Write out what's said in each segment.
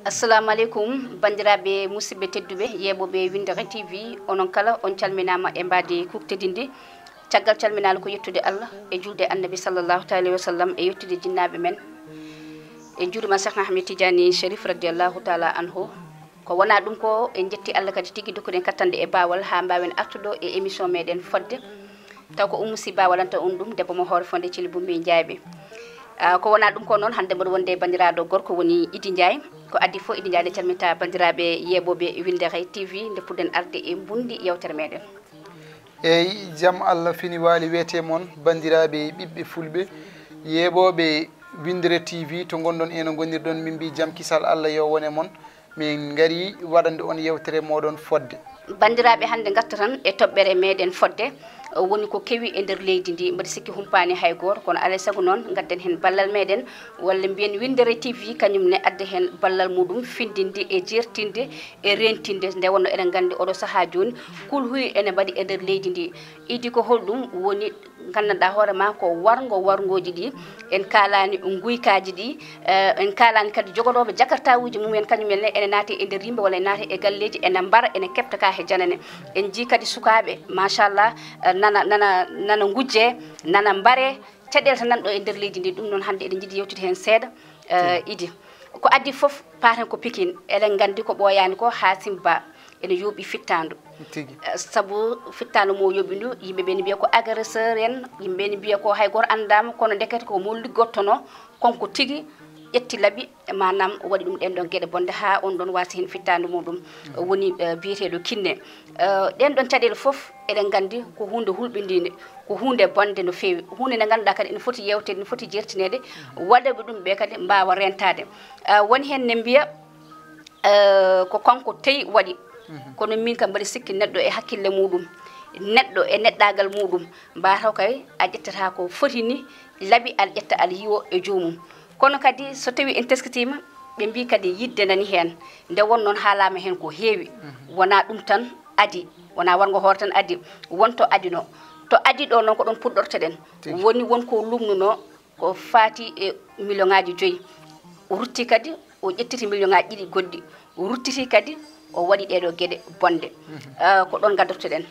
Assalamu alaikum bandiraɓe musidɓe tedduɓe yeɓoɓe Winndere-tv onon kala on calminama e mbadi kuktedinde caggal calminal ko yettude Allah e julde annabi sallallahu alayhi wa sallam e yettude jinnaɓe men e juurima Cheikhna Ahmed Tidiane Chérif radiallahu taala anhu ko wona ɗum ko en jetti Allah kadi tigui dokkuɗen kattande e bawal ha mbawen artuɗo e émission meɗen Fodde taw ko Oumou si bawalanta on ɗum debbo mo hoore Fodde Thily Boumy Ndiaye ko wona ɗum ko noon hande mboɗo wonde bandiraɗo gorko woni Idi Ndiaye ko addi fof Idi Ndiaye calminta bandiraɓe yeɓoɓe Winndere-tv nde puɗɗen arde e bundi yewtere meɗen eyyi jaam Allah fini wali wiyete moon bandiraɓe ɓiɓɓe fulɓe yeɓoɓe Winndere-tv to gonɗon eno gonirɗon min mbi jaam kisal Allah yo wone moon min gari waɗande on yewtere moɗon Fodde bandiraɓe hande gatta tan e toɓɓere meɗen Fodde woni ko kewi e nder leydi ndi mbaɗa sikki humpani hay goto kono alay saago noon gadden hen ballal meɗen walla mbiyen Winndere-tv kañumne adda hen ballal muɗum findinde e jertinde e rentinde nde wonno eɗen gandi oɗo saaha joni kulhuyi ene mbaɗi e nder leydi ndi idi ko holɗum woni gandanɗa hoorema ko wargoji ɗi en kalani guykaji ɗi en kalani kadi jogoɗoɓe jakarta uji mumen kañumenne ene naati e nder yimɓe walla ene naati e galleji ene mbara ene kepta ka he janane en jii kadi sukaɓe machallah nana gujje nana mbare caɗele to nanɗo e nder leydi ndi ɗum noon hande eɗen jiiɗi yewtude hen seeɗa idi ko addi foof paten ko Pikine eɗen gandi ko ɓooyani ko Hasim Ba ene yooɓi fittandu saabu fittandu mo yooɓi ndu yimɓeɓe ne mbiya ko agresseur en yimɓeɓe ne mbiya ko hay goto andama kono ndekete ko mo liggottono konko tigui ƴetti laaɓi manam waɗi ɗum ɗen ɗon gueɗe bonde ha on ɗon wasi hen fittandu muɗum woni biyeteɗo kinne ɗen ɗon caɗele foof eɗen gandi ko hunde hulɓidinde ko hunde bonde no fewi hunde nde ganduɗa kadi ene foti yewtede ene foti jertinede waɗaɓe ɗum ɓe kadi mbawa rentade woni hen ne mbiya ko kanko teyi waɗi kono min kam mbaɗa sikki neɗɗo e hakkille muɗum neɗɗo e neɗɗagal muɗum mbataw kay a ƴettata ko foti ni laaɓi aɗa ƴetta aɗa yiwo e jomum kono kadi so tawi en teskitima ɓe mbi kadi yidde nani hen nde won noon haalama hen ko heewi wona ɗum tan adi wona wargo hoore tan adi wonto adino to adi ɗo noon ko ɗon puɗɗortoɗen woni wonko lumnuno ko faati e million ngaji 5 o rutti kadi o ƴettiti million ngaji ɗiɗi goɗɗi o ruttiti kadi o waɗi ɗeɗo gueɗe bonde ko ɗon gaddortoɗen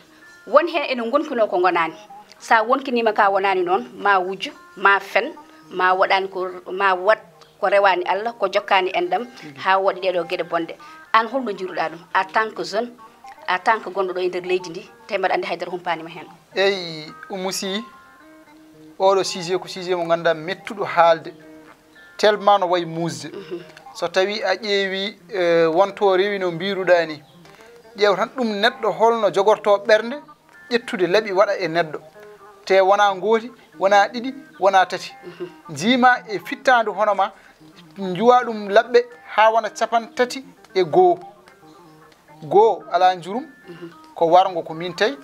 won hen ene gonkino ko gonani sa wonkinima ka wonani noon ma wujju ma fen ma waɗani ko ma wat ko rewani Allah ko jokkani endam ha waɗi ɗeɗo gueɗe bonde an holno jiruɗa ɗum en tant que jeune en tant que gonɗo ɗo e nder leydi ndi tawi mbaɗa andi haydara humpanima hen eyyi Oumou Sy oɗo sujet ko sujet mo ganduɗa mettuɗo haalde tellement no wayi musde so tawi a ƴeewi wonto rewi no mbiruɗa ni ƴeew tan ɗum neɗɗo holno jogorto ɓernde ƴettude laaɓi waɗa e neɗɗo te wona gooti wona ɗiɗi wona tati jiima e fittandu hono ma juwa ɗum labɓe ha wona 33 goo ala jurum ko wargo ko min tawi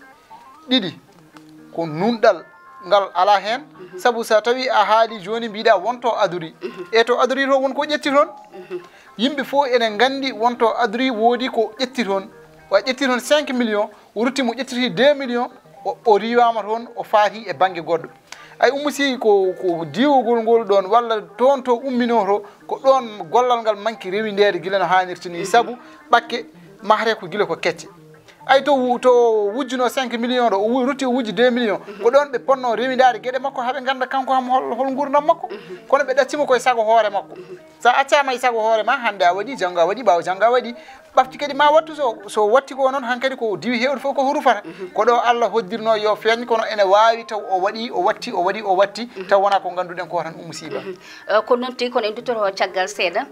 ɗiɗi ko nunɗal ngal ala hen saabu sa tawi a haali joni mbiɗa wonto adori e to adori to wonko ƴetti toon yimɓe fof enen gandi wonto adori woodi ko ƴetti toon o ƴetti toon 5 millions o rutti mo ƴettiti 2 millions o riwama toon o faati e banggue goɗɗo ay Oumou Sy ko diwogol ngol ɗon walla toon to ummino to ko ɗon gollal ngal manki rewindede guila no hannirta ni saabu ɓakke mahre ko guila ko kecce ay to wujjuno 5 millions ɗo o rutti o wujji 2 millions ko ɗon ɓe ponno rewidade gueɗe makko haaɓe ganda kanko ham hol gurdam makko kono ɓe ɗaccima koye saago hoore makko sa accama e saago hoore ma hande a waɗi janggo a waɗi ɓawa janggo a waɗi ɓafti kadi ma wattu so watti ko noon hankkadi ko diwi hewde fof ko hurufata ko ɗo Allah hoddirno yo feeñ kono ene wawi taw o waɗi o watti taw wona ko ganduɗen ko tan Oumou Sy Ba ko noon tigi kono en duttoro caggal seeɗa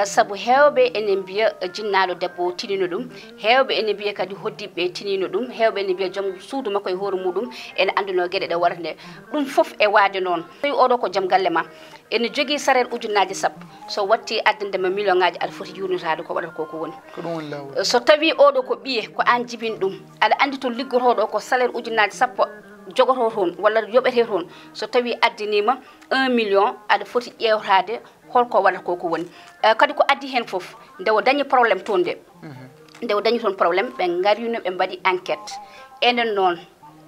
saabu hewɓe ene mbiya jinnaɗo debbo tinino ɗum hewɓe ene mbiya kadi hoddiɓe tinino ɗum hewɓe ene mbiya joom suudu makko e hoore muɗum ene anduno gueɗe ɗe waɗata nde ɗum foof e waade noon tawi oɗo ko joom galle ma ene jogui salaire ujunnaji sappo so watti addandema million ngaji aɗa foti yurnitade ko waɗata koko woni so tawi oɗo ko ɓiye ko an jibin ɗum aɗa andi to liggotoɗo ko salaire ujunnaji sappo jogoto toon walla yoɓete toon so tawi addinima 1 million aɗa foti ƴewtade holko waɗata koko woni kadi ko addi hen foof nde o dañi probléme toon de nde o dañi toon probléme ɓe garino ɓe mbaɗi enquête enen noon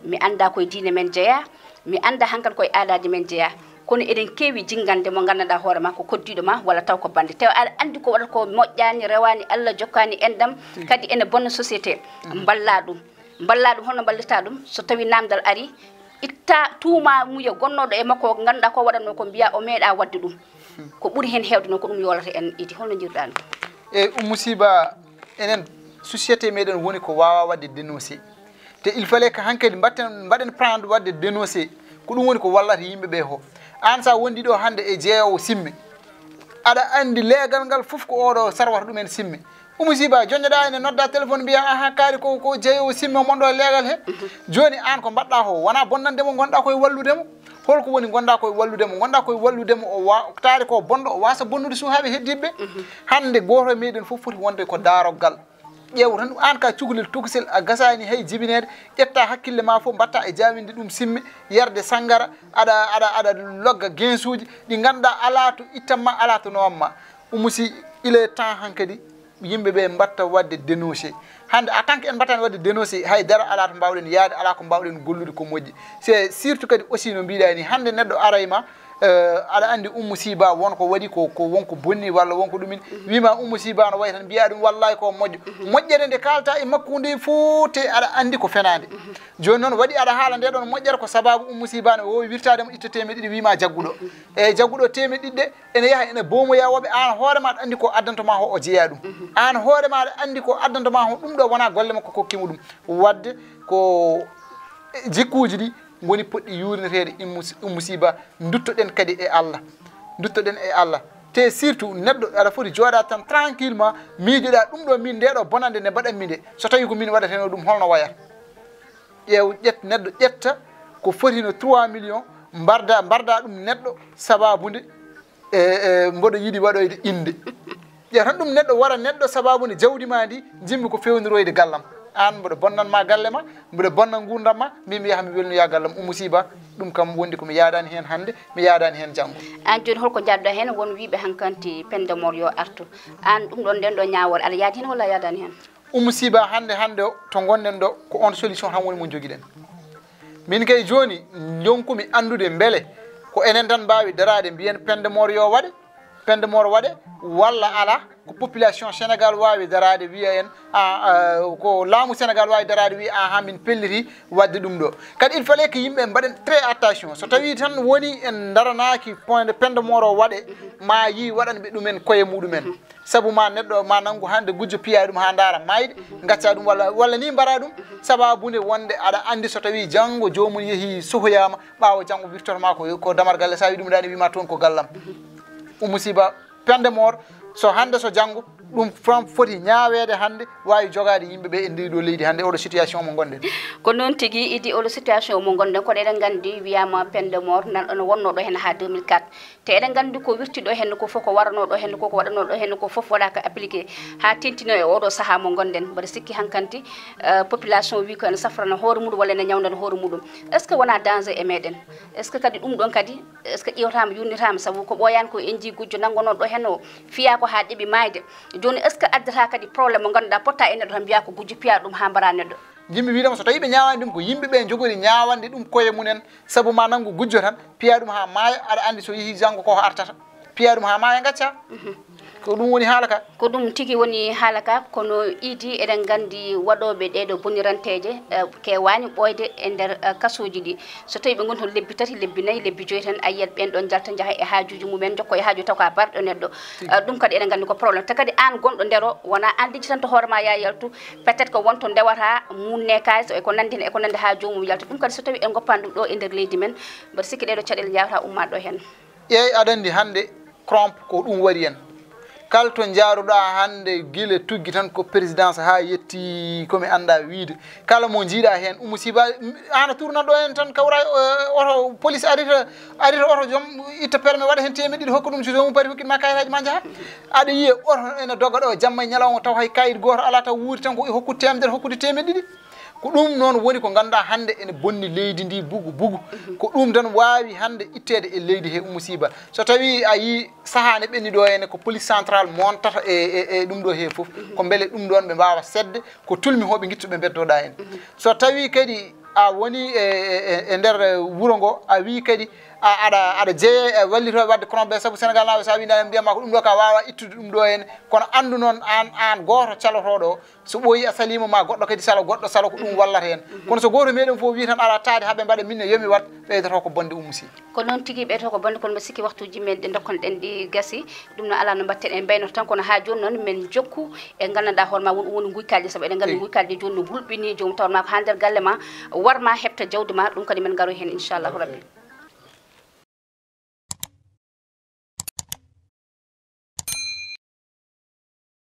mi anda koye diine men jeeya mi anda hankkadi koye aadaji men jeeya kono eden kewi jingande mo gandanɗa hoore ma ko koddiɗo ma walla taw ko bande taw aɗa andi ko waɗata ko moƴƴani rewani Allah jokkani endam kadi ene bonne société balla ɗum holno ballita ɗum so tawi namdal ari itta tuuma muya gonnoɗo e makko ko ganduɗa ko waɗatno ko mbiya o meeɗa wadde ɗum ko ɓuuri hen hewde noon ko ɗum yolata en idi holno jirɗani e musiba enen société meɗen woni ko wawa wadde dénoncé te il fallait que hankkadi mbaɗen prendre wadde dénoncé ko ɗum woni ko wallata yimɓeɓe ho an sa wondi ɗo hande e jeeyowo simme aɗa andi leegal ngal foof ko oɗo sarwata ɗumen simme musiba joñoɗa ene nodda téléphone mbiya aha kaari ko jeeyowo simme monɗo e leegal he joni an ko mbaɗɗa ho wona bonnandemo gonɗa koye walludemo holko woni gonɗa koye walludemo o taari ko bonɗo o wasa bonnude suuhaɓe heddiɓe hande goto meɗen foof foti wonde ko daarogal ƴeew tan an ka cukalel tokosel a gasani hay jibinede ƴetta hakkille ma fof mbatta e jaminde ɗum simme yarde sangara aɗa logga guinsuji ɗi ganduɗa ala to ittanma ala to nowamma umusi il est temps hankkadi yimɓeɓe mbatta wadde dénoncé hande en tant que en mbattani wadde dénoncé haydara ala to mbawɗen yaade ala ko mbawɗen gollude ko moƴƴi c'est surtout kadi aussi no mbiɗa ni hande neɗɗo arayma aɗa andi musiba wonko waɗi ko wonko bonni walla wonko ɗumin wima musiba no wayi tan mbiya ɗum wallahi ko moƴƴo moƴƴere nde kalta e makko nde fo te aɗa andi ko fenade joni noon waɗi aɗa haala nde ɗon moƴƴere ko sababu musiba ne wowi wirtademo itta temeɗe ɗiɗi wima jagguɗo e jagguɗo temeɗe ɗiɗɗe ene yaaha ene bomoyawoɓe an hoorema aɗa andi ko addantoma ho o jeeya ɗum an hoorema aɗa andi ko addantoma ho ɗum ɗo wona golle makko kokkimo ɗum wadde ko jikkuji ɗi woni poɗɗi yurnetede musiba duttoɗen kadi e Allah te surtout neɗɗo aɗa foti jooɗa tan tranquillement miijoɗa ɗum ɗo min ndeɗo bonande ne mbaɗanmi nde so tawi ko min waɗateno ɗum holno wayata ƴeew neɗɗo ƴetta ko fotino 3 millions mbarda ɗum neɗɗo sababude mboɗo yiiɗi waɗoyde inde ƴeew tan ɗum neɗɗo wara neɗɗo sababude jawdi ma ndi jimmi ko fewniroyde gallam an mboɗo bonnanma galle ma mboɗo bonna gurdam ma min mi yaha mi welnoya gallam musiba ɗum kam wondi komi yaadani hen hande mi yaadani hen janggo an joni holko jadduɗa hen won wiiɓe hankanti pendemor yo artu an ɗum ɗon nden ɗo ñawol aɗa yaadi hen walla yaadani hen musiba hande o to gonɗen ɗo ko on solution tan woni mo joguiɗen min kay joni jonkumi andude beele ko enen tan mbawi darade mbiyen pendemor yo waɗe walla ala ko population Sénégal wawi darade wiya en ko laamu Sénégal wawi darade wiya aha min pelliti wadde ɗum ɗo kadi il fallait que yimɓe mbaɗen très attention so tawi tan woni en daranaki point de pendemor o waɗe ma yi waɗanɓe ɗumen koye muɗumen saabu ma neɗɗo ma nanggu hande gujjo piya ɗum ha daara mayde gacca ɗum walla ni mbara ɗum sababude wonde aɗa andi so tawi janggo jomum yeehi sohoyama ɓawo janggo wirtotoma ko damar galle sa wi ɗum ɗani wima toon ko gallam musiba pendemor so hande so janggo ɗum foti ñaawede hande wawi jogade yimɓeɓe e ndiɗo leydi hande oɗo situation mo gonɗen ko noon tigui idi oɗo situation mo gonɗen kono eɗen gandi wiyama pendemor nan ɗon wonnoɗo hen ha 2004 te eɗen gandi ko wirtiɗo hen ko foof ko waranoɗo hen ko waɗanoɗo hen ko foof waɗaka appliqué ha tentino e oɗo saaha mo gonɗen mbaɗa sikki hankanti population wi ko ene safrana hoore muɗum walla ene ñawdana hoore muɗum est ce que wona danger e meɗen est ce que kadi ɗum ɗon kadi est ce que ƴewtama yurnitama saabu ko ɓoyani ko en ji gujjo nanggonoɗo hen o fiya ko ha ɗeeɓi mayde joni est ce que addata kadi probléme mo ganduɗa potta e neɗɗo tan mbiya ko gujjo piya ɗum ha mbara neɗɗo jimmi wiidama so tawi ɓe ñawani ɗum ko yimɓeɓe jogori ñawande ɗum koye munen saabu ma nanggu gujjo tan piya ɗum ha maaya aɗa andi so yeehi janggo koko artata piya ɗum ha maaya gacca ko ɗum woni haala ka ko ɗum tigui woni haala ka kono idi eɗen gandi waɗoɓe ɗeɗo boniranteje kewani ɓoyde e nder kasuji ɗi so tawi ɓe goni toon lebbi tati lebbi nayyi lebbi joyyi tan a yiyat ɓen ɗon jalta jaaha e hajuji mumen jokko e haaju taw ka barɗo neɗɗo ɗum kadi eɗen gandi ko probléme te kadi an gonɗo ndero wona an dijji tan to hoorema ya yaltu peut être que wonto ndewata munne kalis eko nandi hen eko nandi ha jomum yalta ɗum kadi so tawi en goppani ɗum ɗo e nder leydi men mbaɗa sikki ɗeɗo caɗele jawata ummaɗo hen ƴeewi aɗa andi hande crompe ko ɗum waɗi en kala to jaaruɗa hande guila tuggi tan ko présidence ha yetti komi anda wiide kala mo jiiɗa hen musiba ana tournanɗo hen tan kawra oto police arita oto joom itta permis waɗa hen temeɗe ɗiɗi hokka ɗum so jomum paari hokkitma kayitaji ma jaaha aɗa yiiya oto ene dogga ɗo jamma e ñalawma taw hay kayit goto ala taw wuuri tan ko hokkude temedere hokkude temeɗe ɗiɗi ko ɗum noon woni ko ganduɗa hande ene bonni leydi ndi bugu ko ɗum tan wawi hande ittede e leydi he musiba so tawi a yi sahane ɓenni ɗo ene ko police central montata e ɗum ɗo he foof ko beele ɗum ɗon ɓe mbawa sedde ko tulmi hoɓe guittuɓe beddoɗa hen so tawi kadi a woni e nder wuuro ngo a wi kadi aɗa jeeye wallito wadde kono ɓe saabu sénégal naɓe sa winda mbiyama ko ɗum ɗo ka wawa ittude ɗum ɗo hen kono andu noon an goto calotoɗo so ɓooyi a salima ma goɗɗo kadi salo goɗɗo salo ko ɗum wallata hen kono so goto meɗen fof wi tan ala taade haaɓe mbaɗa minne yomi wat ɓeydoto ko bonde Oumou Sy ko noon tigui ɓeydoto ko bonde kono mbi sikki waktuji men ɗe dokkonoɗen ɗi gasi ɗum no ala no mbatten en mbaynoto tan kono ha joni noon min jokku e gandanɗa hoorema woni guykalji saabu eɗen gandi guykalji joni no hulɓini jomum tawatma ko ha nder galle ma warma hebta jawdi ma ɗum kadi men garoy hen inchallahu rabbi